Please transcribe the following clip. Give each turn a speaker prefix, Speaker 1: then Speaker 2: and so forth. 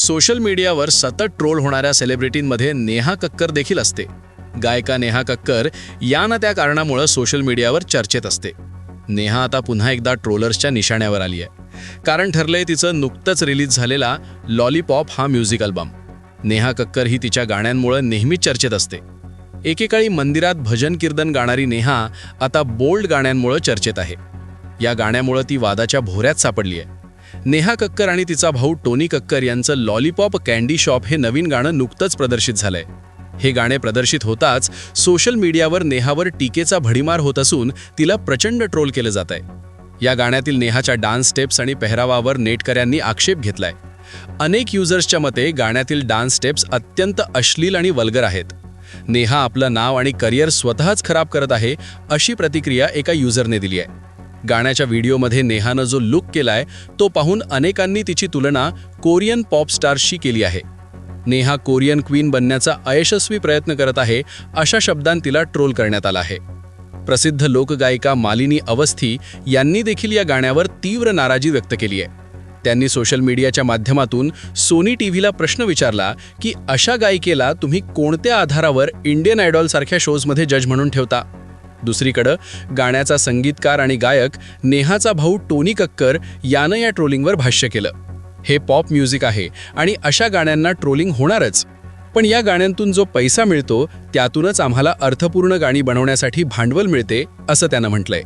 Speaker 1: Social मीडियावर सतत troll होणाऱ्या सेलिब्रिटींमध्ये नेहा कक्कर देखील असते. गायिका नेहा कक्कर या ना त्या कारणामुळे सोशल मीडियावर चर्चेत असते. नेहा आता पुन्हा एकदा ट्रोलर्सच्या निशाण्यावर आली आहे. कारण ठरलंय तिचं नुकतंच रिलीज झालेला लॉलीपॉप हा म्युझिक अल्बम. नेहा कक्कर ही तिच्या गाण्यांमुळे नेहमीच चर्चेत असते. एकेकाळी मंदिरात भजन कीर्तन गाणारी नेहा आता बोल्ड गाण्यांमुळे चर्चेत आहे. या गाण्यामुळे ती वादाच्या भोऱ्यात सापडली आहे. नेहा कक्कर आणि तिचा भाऊ टोनी कक्कर यांचं लॉलीपॉप कँडी शॉप हे नवीन गाणं नुकतंच प्रदर्शित झालंय. हे गाणे प्रदर्शित होताच सोशल मीडियावर नेहावर टीकेचा भडीमार होत असून तिला प्रचंड ट्रोल केलं जात आहे. या गाण्यातील नेहाच्या डान्स स्टेप्स आणि पेहरावावर नेटकऱ्यांनी आक्षेप घेतलाय. अनेक युजर्सच्या मते गाण्यातील डान्स स्टेप्स अत्यंत अश्लील आणि वल्गर आहेत. नेहा आपलं नाव आणि करिअर स्वतःच खराब करत आहे, अशी प्रतिक्रिया एका युजरने दिली आहे. गाण्याच्या व्हिडिओमध्ये नेहानं जो लुक केलाय तो पाहून अनेकांनी तिची तुलना कोरियन पॉप स्टार्सशी केली आहे. नेहा कोरियन क्वीन बनण्याचा अयशस्वी प्रयत्न करत आहे, अशा शब्दांत तिला ट्रोल करण्यात आला आहे. प्रसिद्ध लोकगायिका मालिनी अवस्थी यांनी देखील या गाण्यावर तीव्र नाराजी व्यक्त केली आहे. त्यांनी सोशल मीडियाच्या माध्यमातून सोनी टीव्हीला प्रश्न विचारला की अशा गायिकेला तुम्ही कोणत्या आधारावर इंडियन आयडॉल सारख्या शोजमध्ये जज म्हणून ठेवता. दुसरीकडं गाण्याचा संगीतकार आणि गायक नेहाचा भाऊ टोनी कक्कर यानं या ट्रोलिंगवर भाष्य केलं. हे पॉप म्युझिक आहे आणि अशा गाण्यांना ट्रोलिंग होणारच, पण या गाण्यांतून जो पैसा मिळतो त्यातूनच आम्हाला अर्थपूर्ण गाणी बनवण्यासाठी भांडवल मिळते, असं त्यानं म्हटलंय.